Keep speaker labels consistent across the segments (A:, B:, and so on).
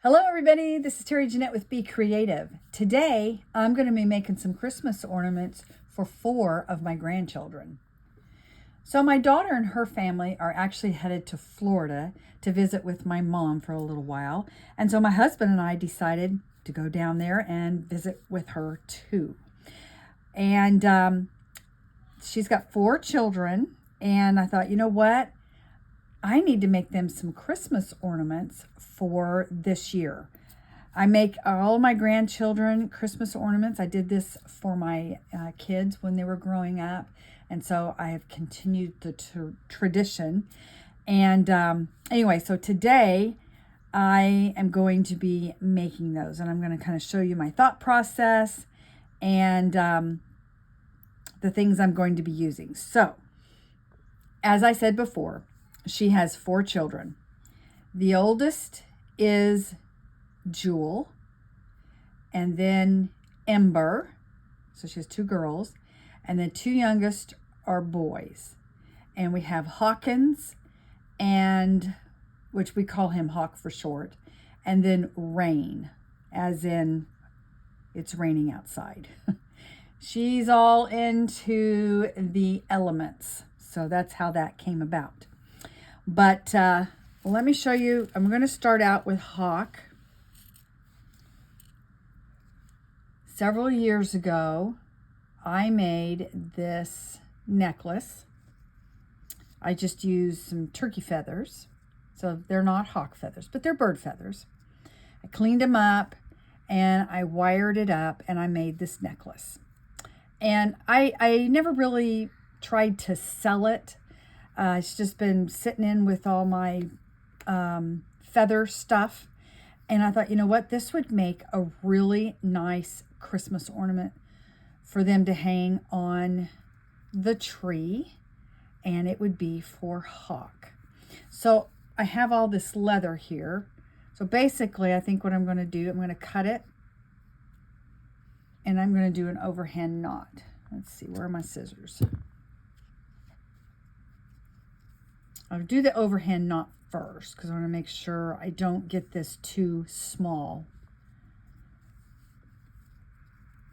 A: Hello everybody, this is Terry Jeanette with Be Creative. Today I'm going to be making some Christmas ornaments for 4 of my grandchildren. So my daughter and her family are actually headed to Florida to visit with my mom for a little while. And so my husband and I decided to go down there and visit with her too. And she's got 4 children, and I thought, you know what? I need to make them some Christmas ornaments for this year. I make all my grandchildren Christmas ornaments. I did this for my kids when they were growing up, and so I have continued the tradition. And anyway, so today I am going to be making those, and I'm going to kind of show you my thought process and the things I'm going to be using. So, as I said before, she has 4 children. The oldest is Jewel, and then Ember. So she has 2 girls, and the 2 youngest are boys. And we have Hawkins, and which we call him Hawk for short, and then Rain, as in it's raining outside. She's all into the elements, so that's how that came about. But let me show you. I'm going to start out with Hawk. Several years ago, I made this necklace. I just used some turkey feathers. So they're not hawk feathers, but they're bird feathers. I cleaned them up and I wired it up and I made this necklace. And I never really tried to sell it. It's just been sitting in with all my feather stuff. And I thought, you know what? This would make a really nice Christmas ornament for them to hang on the tree. And it would be for Hawk. So I have all this leather here. So basically, I think what I'm going to do, I'm going to cut it. And I'm going to do an overhand knot. Let's see, where are my scissors? I'll do the overhand knot first because I want to make sure I don't get this too small.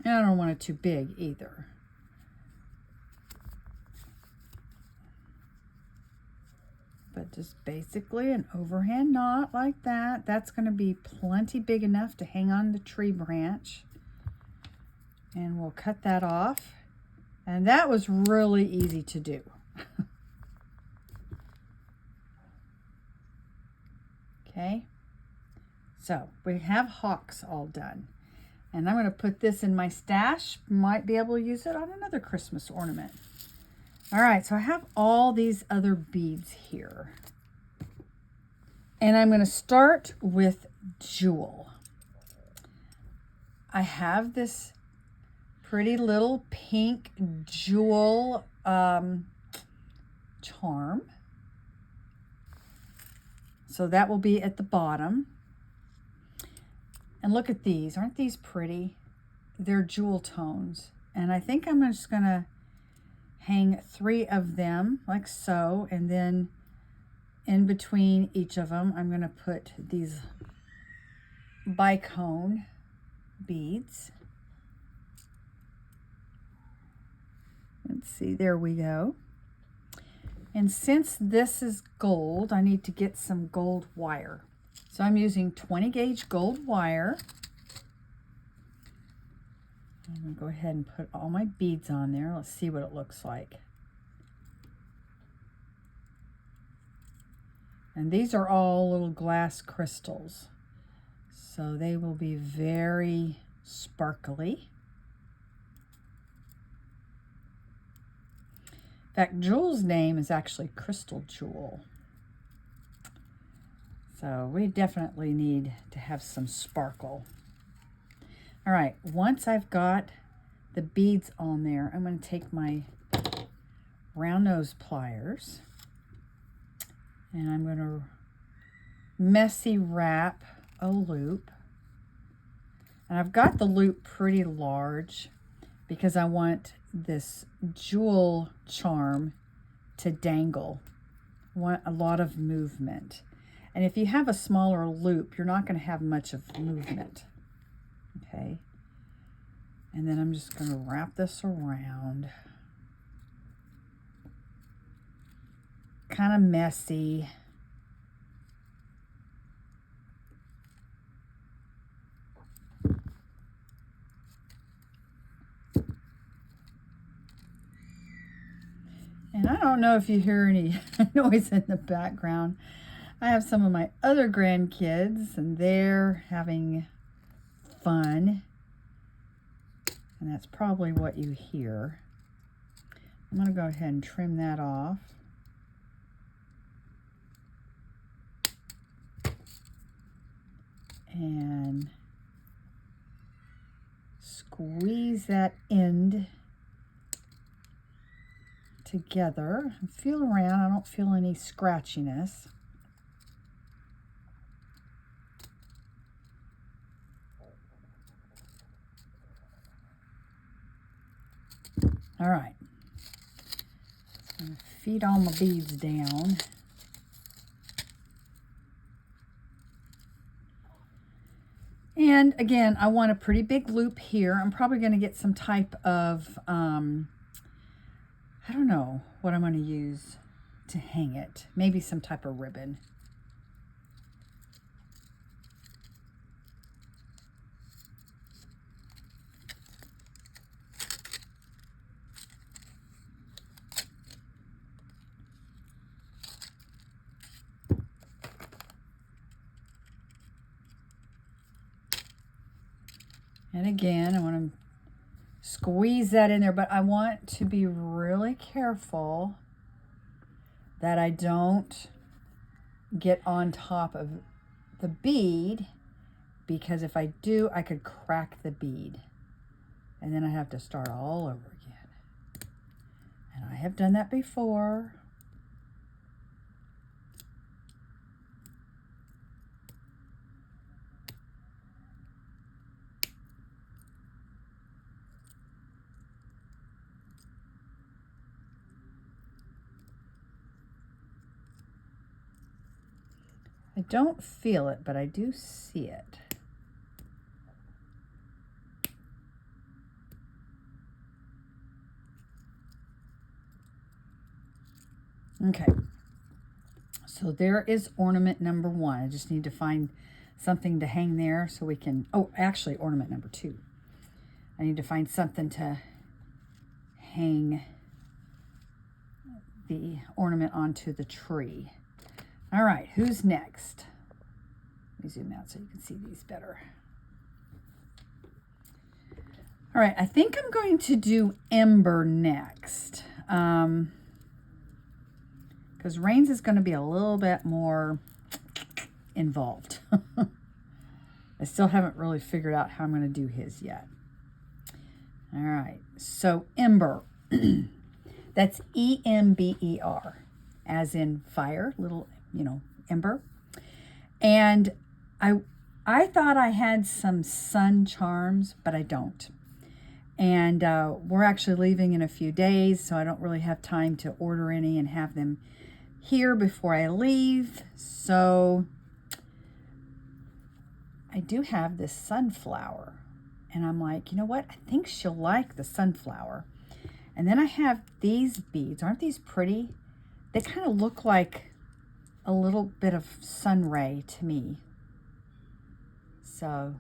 A: And I don't want it too big either. But just basically an overhand knot like that. That's going to be plenty big enough to hang on the tree branch. And we'll cut that off. And that was really easy to do. Okay, so we have Hawks all done. And I'm going to put this in my stash. Might be able to use it on another Christmas ornament. All right, so I have all these other beads here. And I'm going to start with Jewel. I have this pretty little pink jewel charm. So that will be at the bottom. And look at these. Aren't these pretty? They're jewel tones. And I think I'm just going to hang 3 of them like so. And then in between each of them, I'm going to put these bicone beads. Let's see. There we go. And since this is gold, I need to get some gold wire. So I'm using 20 gauge gold wire. I'm going to go ahead and put all my beads on there. Let's see what it looks like. And these are all little glass crystals. So they will be very sparkly. In fact, Jewel's name is actually Crystal Jewel. So we definitely need to have some sparkle. All right, once I've got the beads on there, I'm going to take my round nose pliers and I'm going to messy wrap a loop. And I've got the loop pretty large because I want this jewel charm to dangle. I want a lot of movement. And if you have a smaller loop, you're not going to have much of movement. Okay. And then I'm just going to wrap this around. Kind of messy. And I don't know if you hear any noise in the background. I have some of my other grandkids, and they're having fun. And that's probably what you hear. I'm going to go ahead and trim that off. And squeeze that end together and feel around. I don't feel any scratchiness. All right. I'm going to feed all my beads down. And again, I want a pretty big loop here. I'm probably going to get some type of, I don't know what I'm going to use to hang it. Maybe some type of ribbon. And again, I want to squeeze that in there, but I want to be really careful that I don't get on top of the bead, because if I do, I could crack the bead and then I have to start all over again. And I have done that before. I don't feel it, but I do see it. Okay, so there is ornament number 1. I just need to find something to hang there so we can, oh, actually ornament number 2. I need to find something to hang the ornament onto the tree. All right, who's next? Let me zoom out so you can see these better. All right, I think I'm going to do Ember next. Because Rains is going to be a little bit more involved. I still haven't really figured out how I'm going to do his yet. All right, so Ember. That's E-M-B-E-R, as in fire, little, ember. And I thought I had some sun charms, but I don't. And we're actually leaving in a few days, so I don't really have time to order any and have them here before I leave. So I do have this sunflower, and I'm like, you know what? I think she'll like the sunflower. And then I have these beads. Aren't these pretty? They kind of look like a little bit of sun ray to me. So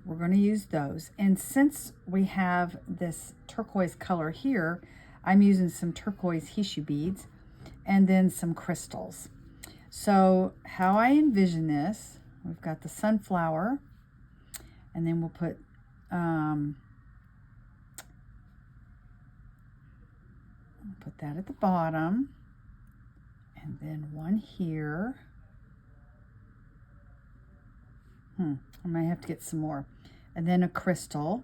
A: we're going to use those. And since we have this turquoise color here, I'm using some turquoise Hippie beads and then some crystals. So how I envision this, we've got the sunflower, and then we'll put that at the bottom, and then one here. I might have to get some more. And then a crystal,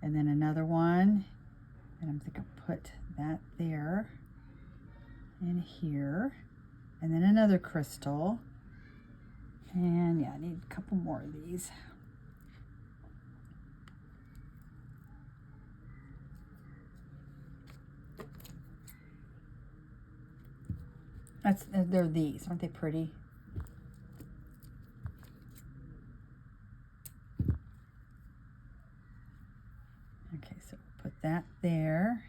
A: and then another one, and I'm thinking put that there and here, and then another crystal, and yeah, I need a couple more of these. They're these. Aren't they pretty? Okay, so put that there.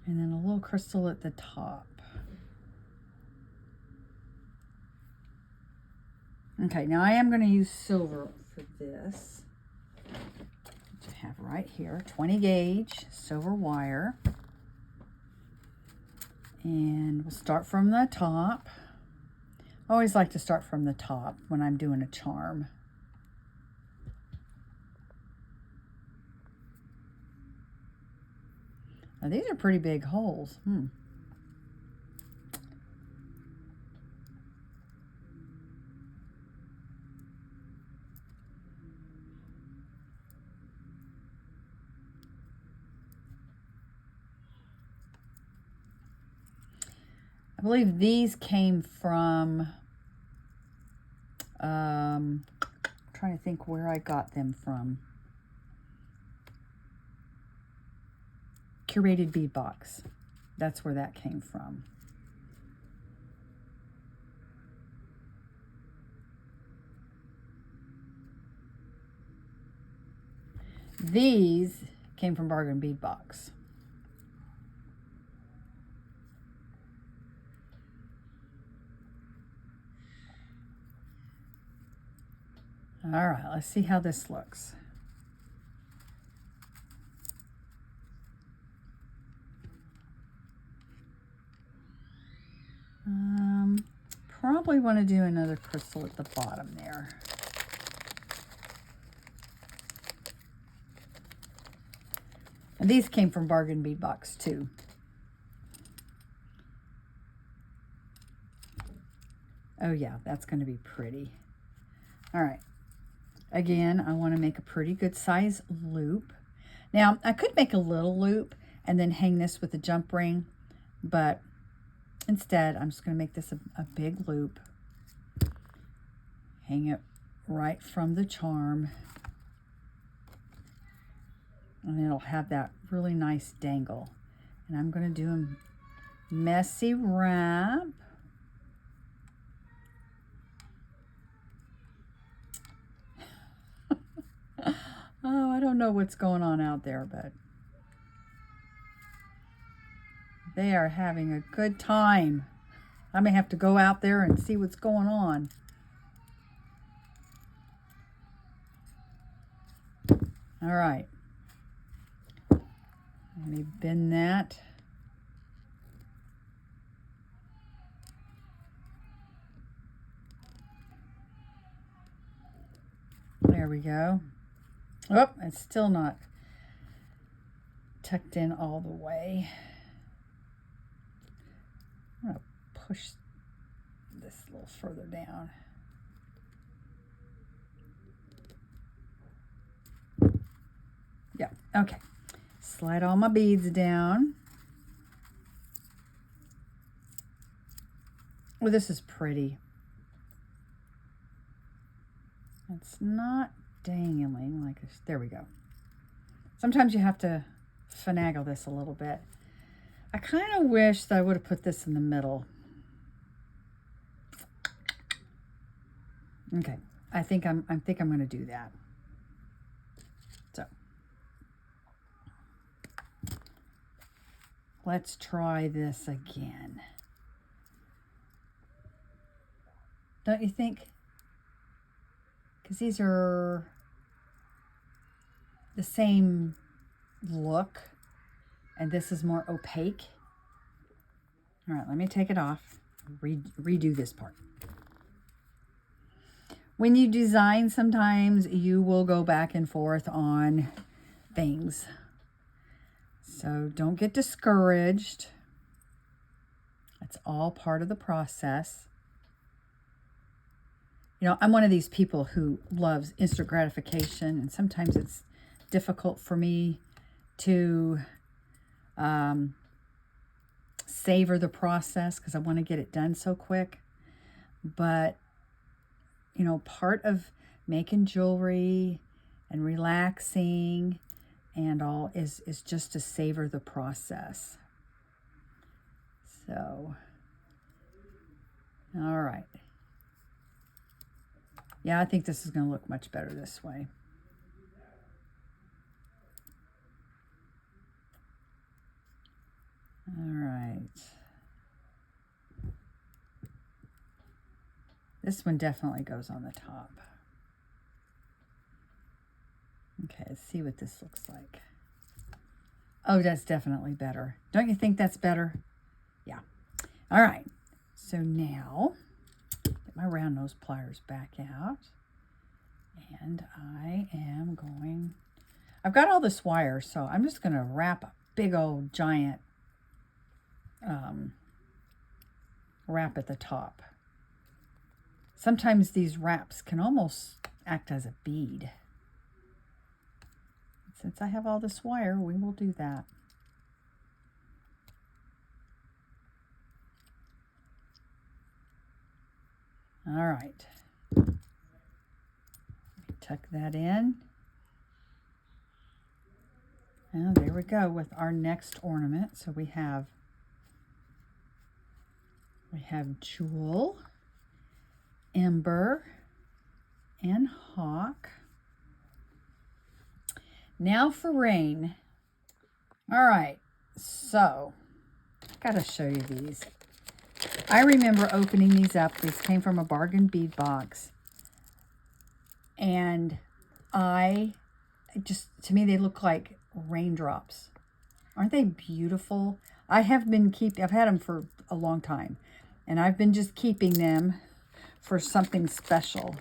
A: And then a little crystal at the top. Okay, now I am going to use silver for this. Which I have right here, 20 gauge silver wire. And we'll start from the top. I always like to start from the top when I'm doing a charm. Now these are pretty big holes. I believe these came from, trying to think where I got them from. Curated Bead Box. That's where that came from. These came from Bargain Bead Box. All right, let's see how this looks. Probably want to do another crystal at the bottom there. And these came from Bargain Bead Box too. Oh yeah, that's going to be pretty. All right. Again, I want to make a pretty good size loop. Now, I could make a little loop and then hang this with a jump ring, but instead, I'm just going to make this a big loop. Hang it right from the charm. And it'll have that really nice dangle. And I'm going to do a messy wrap. Oh, I don't know what's going on out there, but they are having a good time. I may have to go out there and see what's going on. All right. Let me bend that. There we go. Oh, it's still not tucked in all the way. I'm going to push this a little further down. Yeah, okay. Slide all my beads down. Oh, this is pretty. It's not dangling like this. There we go. Sometimes you have to finagle this a little bit. I kind of wish that I would have put this in the middle. Okay, I think I'm going to do that. So let's try this again. Don't you think? Because these are the same look, and this is more opaque. All right, let me take it off, redo this part. When you design, sometimes you will go back and forth on things. So don't get discouraged. It's all part of the process. You know, I'm one of these people who loves instant gratification, and sometimes it's difficult for me to savor the process because I want to get it done so quick. But, you know, part of making jewelry and relaxing and all is just to savor the process. So, all right. Yeah, I think this is going to look much better this way. All right. This one definitely goes on the top. Okay, let's see what this looks like. Oh, that's definitely better. Don't you think that's better? Yeah. All right. So now, get my round nose pliers back out. And I am going, I've got all this wire, so I'm just going to wrap a big old giant wrap at the top. Sometimes these wraps can almost act as a bead. Since I have all this wire, we will do that. All right. Tuck that in. And there we go with our next ornament. So we have Jewel, Ember, and Hawk. Now for Rain. All right, so I gotta show you these. I remember opening these up. These came from a bargain bead box. And to me, they look like raindrops. Aren't they beautiful? I've had them for a long time. And I've been just keeping them for something special.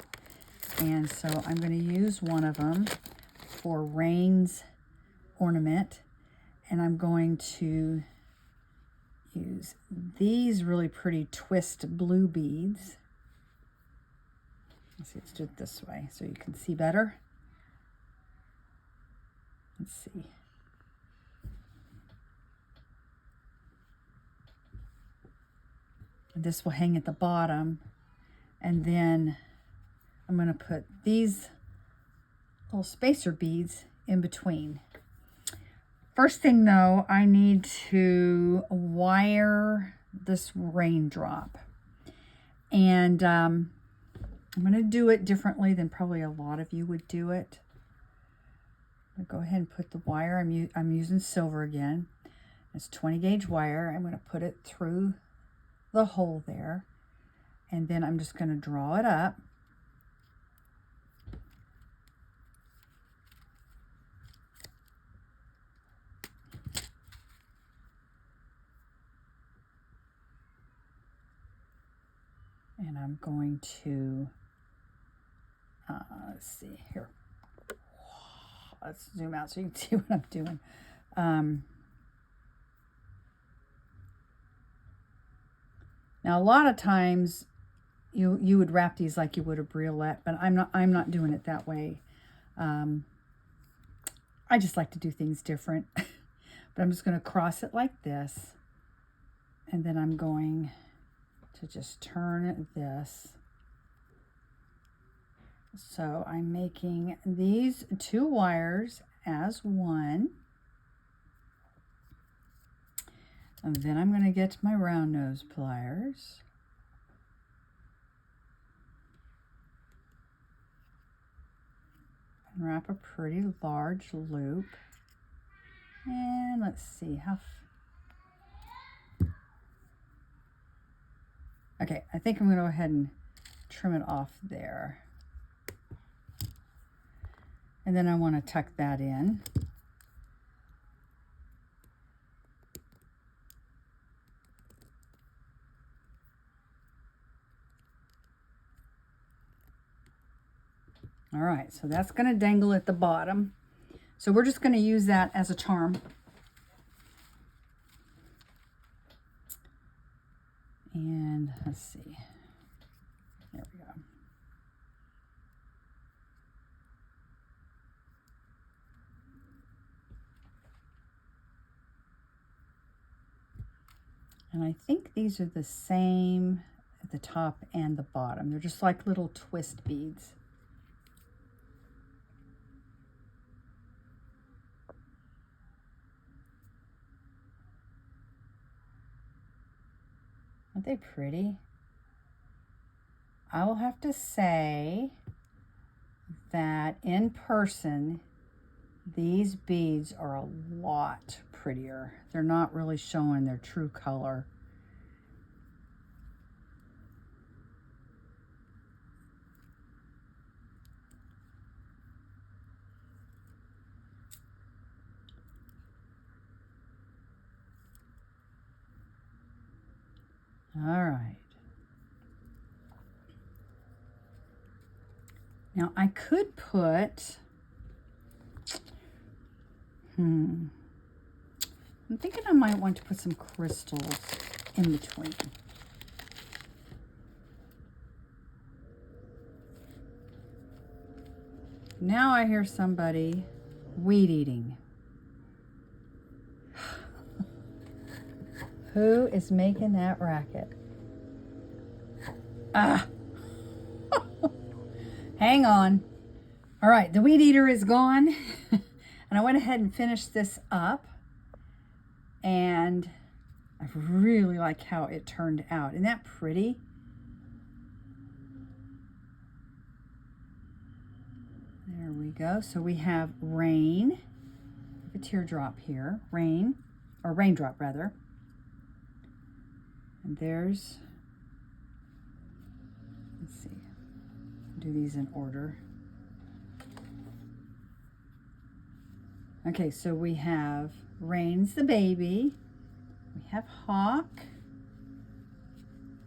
A: And so I'm going to use one of them for Rain's ornament. And I'm going to use these really pretty twist blue beads. Let's do it this way so you can see better. Let's see. This will hang at the bottom, and then I'm going to put these little spacer beads in between. First thing though, I need to wire this raindrop, and I'm going to do it differently than probably a lot of you would do it. I'm going to go ahead and put the wire, I'm using silver again. It's 20 gauge wire. I'm going to put it through the hole there, and then I'm just going to draw it up. And I'm going to, let's see here. Let's zoom out so you can see what I'm doing. Now, a lot of times you would wrap these like you would a briolet, but I'm not doing it that way. I just like to do things different. But I'm just going to cross it like this, and then I'm going to just turn this. So I'm making these two wires as one. And then I'm going to get my round nose pliers. And wrap a pretty large loop. And let's see how... Okay, I think I'm going to go ahead and trim it off there. And then I want to tuck that in. All right, so that's going to dangle at the bottom. So we're just going to use that as a charm. And let's see. There we go. And I think these are the same at the top and the bottom. They're just like little twist beads. Aren't they pretty? I will have to say that in person, these beads are a lot prettier. They're not really showing their true color. All right. Now I could put, I'm thinking I might want to put some crystals in between. Now I hear somebody weed eating. Who is making that racket? Ah! Hang on. All right, the weed eater is gone. And I went ahead and finished this up. And I really like how it turned out. Isn't that pretty? There we go. So we have rain. A teardrop here. Rain, or raindrop rather. And there's, let's see, do these in order. Okay, so we have Rain's the baby, we have Hawk,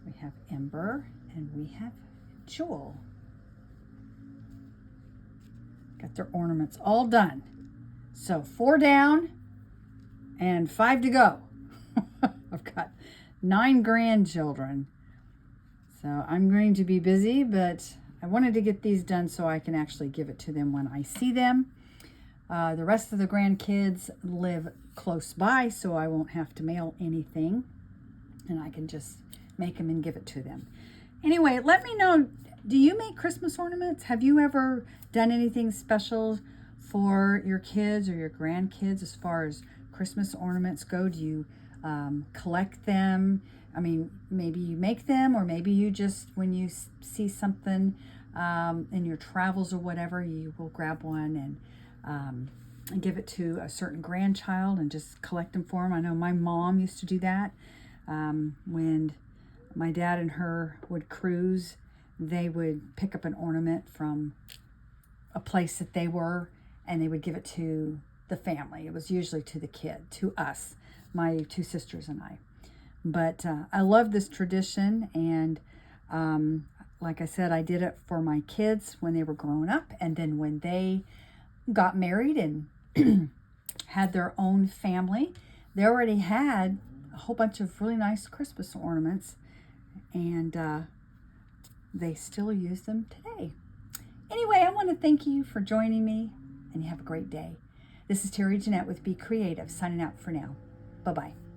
A: we have Ember, and we have Jewel. Got their ornaments all done. So 4 down and 5 to go. I've got 9 grandchildren. So I'm going to be busy, but I wanted to get these done so I can actually give it to them when I see them. The rest of the grandkids live close by, so I won't have to mail anything. And I can just make them and give it to them. Anyway, let me know, do you make Christmas ornaments? Have you ever done anything special for your kids or your grandkids as far as Christmas ornaments go? Do you collect them? I mean, maybe you make them, or maybe you just, when you see something in your travels or whatever, you will grab one and give it to a certain grandchild and just collect them for them. I know my mom used to do that. When my dad and her would cruise, they would pick up an ornament from a place that they were, and they would give it to the family. It was usually to the kid, to us, my 2 sisters and I. But I love this tradition, and like I said, I did it for my kids when they were growing up, and then when they got married and had their own family, they already had a whole bunch of really nice Christmas ornaments, and they still use them today. Anyway, I want to thank you for joining me, and you have a great day. This is Terry Jeanette with Be Creative, signing out for now. Bye-bye.